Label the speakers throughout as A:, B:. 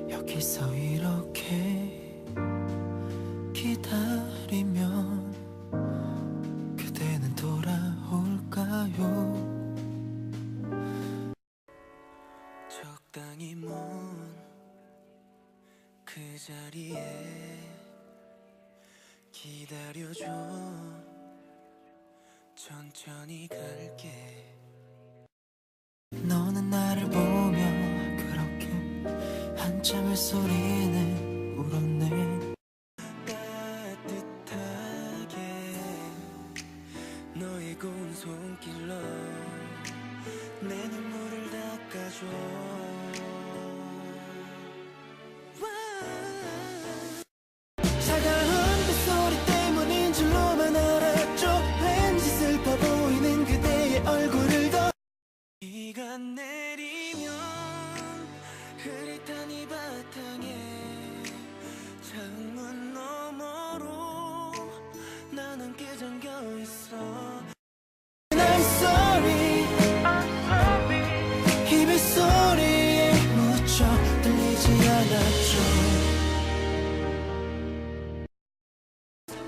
A: 여기서 이렇게 기다리면 그대는 돌아올까요? 적당히 먼 그 자리에 기다려줘. 천천히 갈게. 너는 나를 보며 그렇게 한참을 소리는 울었네. 따뜻하게 너의 고운 손길로 내 눈물을 닦아줘. 차가운 빗소리 때문인 줄로만 알았죠. 왠지 슬퍼 보이는 그대의 얼굴을 더 비가 내리면 흐릿한 이 바탕에 창문 너머로 난 함께 잠겨있어. I'm sorry, 이 빗소리에 무척 들리지 않았죠.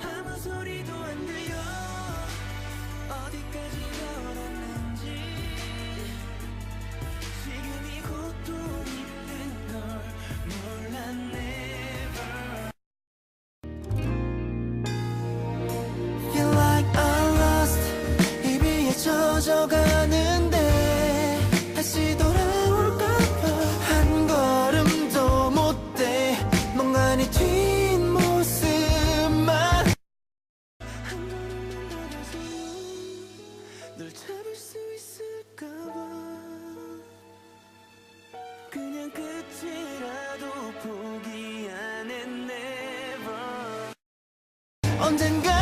A: 아무 소리도 안 들려. 어디까지 걸었는지 지금 이 고통 있는 걸 몰라. Never feel like I'm lost. 이 비에 젖어가는데 다시 돌아올까봐 한 걸음도 못 돼. 멍하니 뒷모습만 한 걸음만 다가서면 널 잡을 수 있을까봐. 그냥 끝이라도 포기 안 해. Never 언젠가